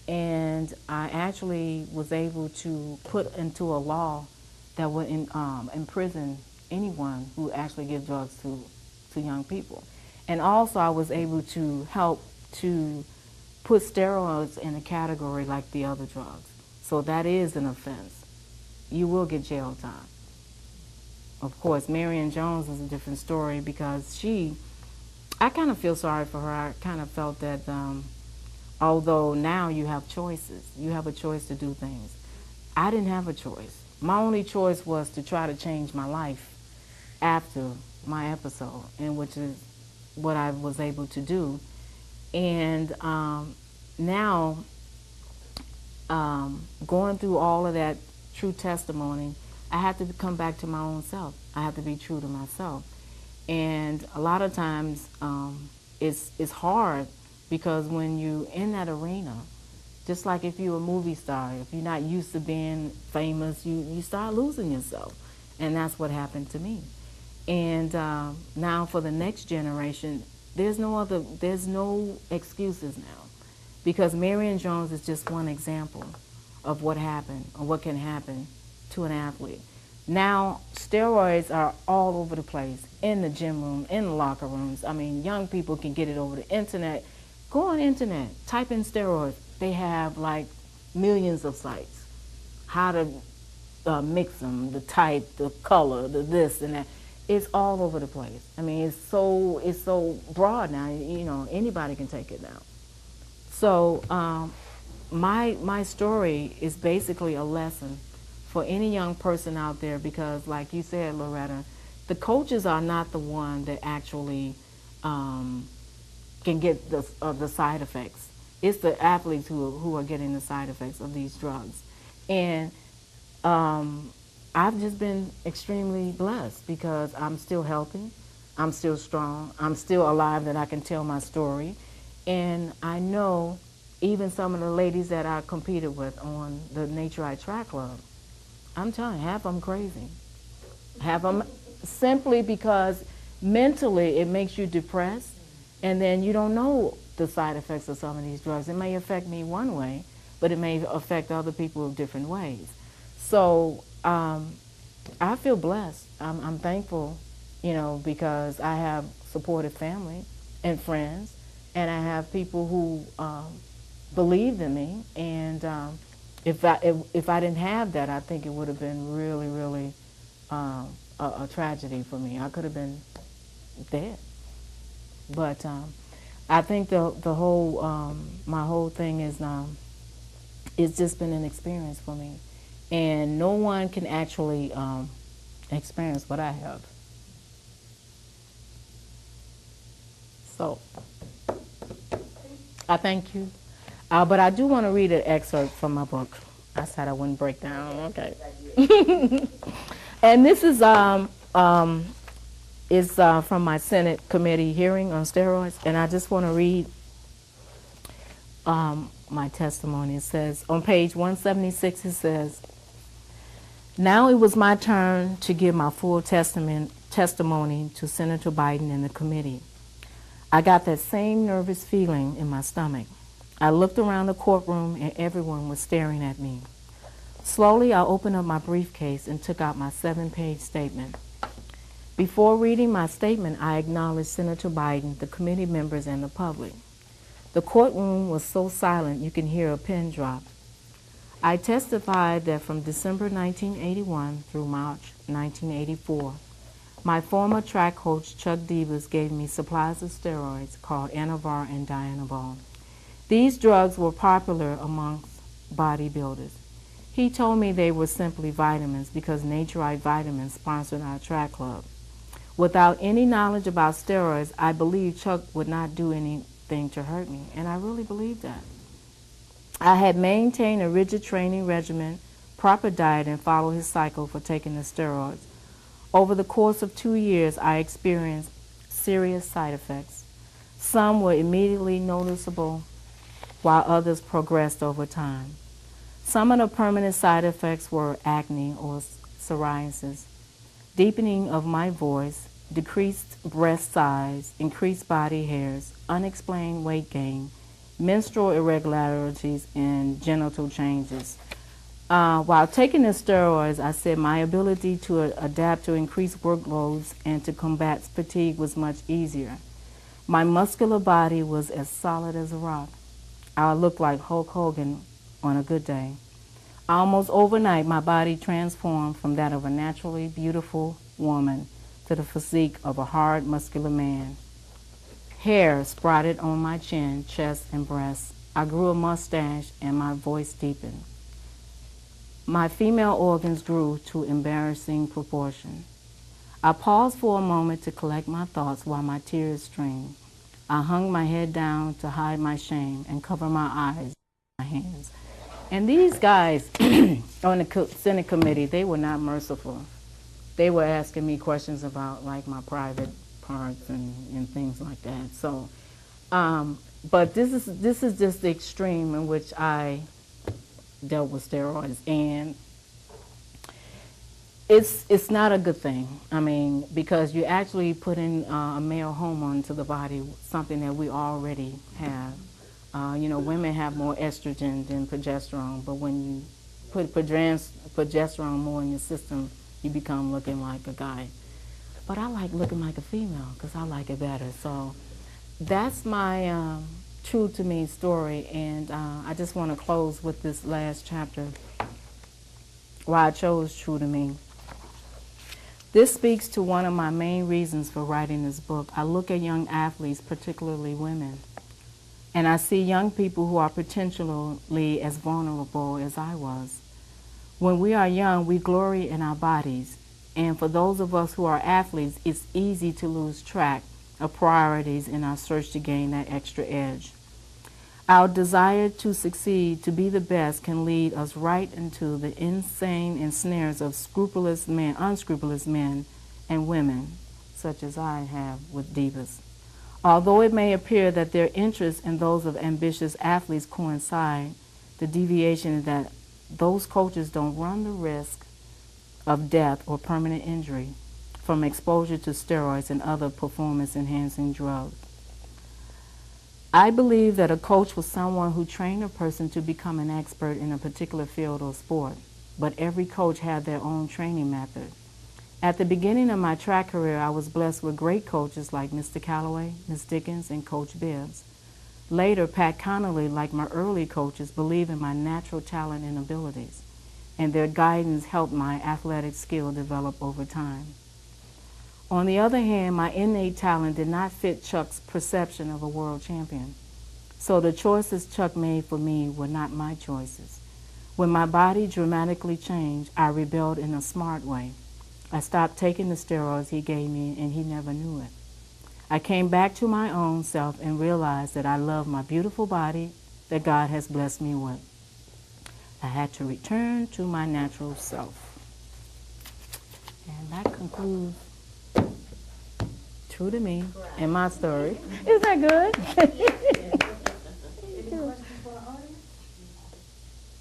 And I actually was able to put into a law that would imprison anyone who actually gives drugs to young people. And also I was able to help to put steroids in a category like the other drugs. So that is an offense. You will get jail time. Of course, Marion Jones is a different story because I kind of feel sorry for her. I kind of felt that although now you have choices, you have a choice to do things. I didn't have a choice. My only choice was to try to change my life after my episode, and which is what I was able to do. And now, going through all of that true testimony, I have to come back to my own self. I have to be true to myself. And a lot of times it's hard because when you're in that arena, just like if you're a movie star, if you're not used to being famous, you start losing yourself. And that's what happened to me. And now for the next generation, there's no excuses now. Because Marion Jones is just one example of what happened, or what can happen to an athlete. Now, steroids are all over the place, in the gym room, in the locker rooms. I mean, young people can get it over the internet. Go on the internet, type in steroids. They have like millions of sites. How to mix them, the type, the color, the this and that. It's all over the place. I mean, it's so broad now. You know, anybody can take it now. So my story is basically a lesson for any young person out there because, like you said, Loretta, the coaches are not the one that actually can get the side effects. It's the athletes who are getting the side effects of these drugs. And I've just been extremely blessed because I'm still healthy, I'm still strong, I'm still alive that I can tell my story. And I know even some of the ladies that I competed with on the Nature I Track Club, I'm telling you, half of them crazy. Half of them simply because mentally it makes you depressed, and then you don't know the side effects of some of these drugs. It may affect me one way, but it may affect other people in different ways. So I feel blessed. I'm thankful, you know, because I have supportive family and friends, and I have people who believed in me. And if I didn't have that, I think it would have been really, really a tragedy for me. I could have been dead. But I think the whole my whole thing is it's just been an experience for me, and no one can actually experience what I have. So I thank you. But I do want to read an excerpt from my book. I said I wouldn't break down. Okay. And this is from my Senate committee hearing on steroids, and I just want to read my testimony. It says, on page 176, it says, now it was my turn to give my full testimony to Senator Biden and the committee. I got that same nervous feeling in my stomach. I looked around the courtroom and everyone was staring at me. Slowly, I opened up my briefcase and took out my 7-page statement. Before reading my statement, I acknowledged Senator Biden, the committee members, and the public. The courtroom was so silent you can hear a pin drop. I testified that from December 1981 through March 1984, my former track coach, Chuck Divas, gave me supplies of steroids called Anavar and Dianabol. These drugs were popular amongst bodybuilders. He told me they were simply vitamins because Naturite Vitamins sponsored our track club. Without any knowledge about steroids, I believed Chuck would not do anything to hurt me, and I really believed that. I had maintained a rigid training regimen, proper diet, and followed his cycle for taking the steroids. Over the course of 2 years, I experienced serious side effects. Some were immediately noticeable, while others progressed over time. Some of the permanent side effects were acne or psoriasis, deepening of my voice, decreased breast size, increased body hairs, unexplained weight gain, menstrual irregularities, and genital changes. While taking the steroids, I said my ability to adapt to increased workloads and to combat fatigue was much easier. My muscular body was as solid as a rock. I looked like Hulk Hogan on a good day. Almost overnight, my body transformed from that of a naturally beautiful woman to the physique of a hard, muscular man. Hair sprouted on my chin, chest, and breast. I grew a mustache and my voice deepened. My female organs grew to embarrassing proportion. I paused for a moment to collect my thoughts while my tears streamed. I hung my head down to hide my shame and cover my eyes with my hands. And these guys on the Senate committee, they were not merciful. They were asking me questions about like my private parts and things like that. So, but this is just the extreme in which I dealt with steroids, and it's not a good thing. I mean, because you actually put in a male hormone to the body, something that we already have. You know, women have more estrogen than progesterone, but when you put progesterone more in your system, you become looking like a guy. But I like looking like a female because I like it better. So that's my true to me story, and I just want to close with this last chapter, why I chose True to Me. This speaks to one of my main reasons for writing this book. I look at young athletes, particularly women, and I see young people who are potentially as vulnerable as I was. When we are young, we glory in our bodies, and for those of us who are athletes, it's easy to lose track of priorities in our search to gain that extra edge. Our desire to succeed, to be the best, can lead us right into the insane ensnares of unscrupulous men and women, such as I have with divas. Although it may appear that their interests and those of ambitious athletes coincide, the deviation is that those coaches don't run the risk of death or permanent injury from exposure to steroids and other performance-enhancing drugs. I believe that a coach was someone who trained a person to become an expert in a particular field or sport, but every coach had their own training method. At the beginning of my track career, I was blessed with great coaches like Mr. Calloway, Ms. Dickens, and Coach Bibbs. Later, Pat Connolly, like my early coaches, believed in my natural talent and abilities, and their guidance helped my athletic skill develop over time. On the other hand, my innate talent did not fit Chuck's perception of a world champion. So the choices Chuck made for me were not my choices. When my body dramatically changed, I rebelled in a smart way. I stopped taking the steroids he gave me, and he never knew it. I came back to my own self and realized that I love my beautiful body that God has blessed me with. I had to return to my natural self. And that concludes True to Me and my story. Isn't that good? Any questions for the audience?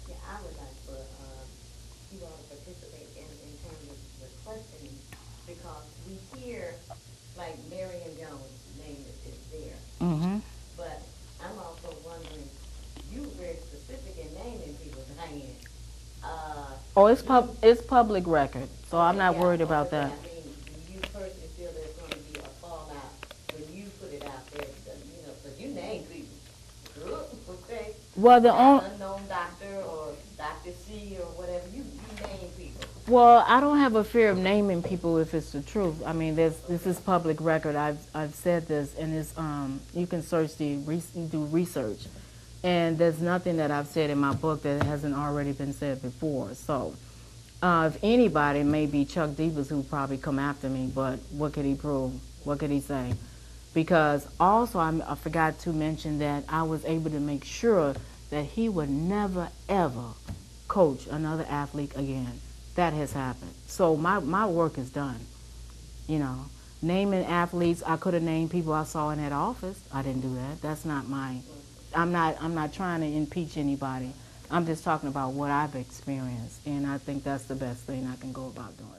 Yeah, I would like for you all to participate in terms of the questioning, because we hear, like Marion Jones' name is there. Mm-hmm. But I'm also wondering, you were very specific in naming people's names. Oh, it's public record, so I'm not worried about that. I mean, do you personally feel there's going to be a fallout when you put it out there? You know, because you name people. Okay? Well, the only unknown doctor or Dr. C or whatever, you name people. Well, I don't have a fear of naming people if it's the truth. I mean, this is public record. I've said this, and it's you can search do research, and there's nothing that I've said in my book that hasn't already been said before. So, if anybody, maybe Chuck Divas, who probably come after me, but what could he prove? What could he say? Because also I forgot to mention that I was able to make sure that he would never ever coach another athlete again. That has happened. So my work is done. You know, naming athletes, I could have named people I saw in that office. I didn't do that. That's not I'm not trying to impeach anybody. I'm just talking about what I've experienced, and I think that's the best thing I can go about doing.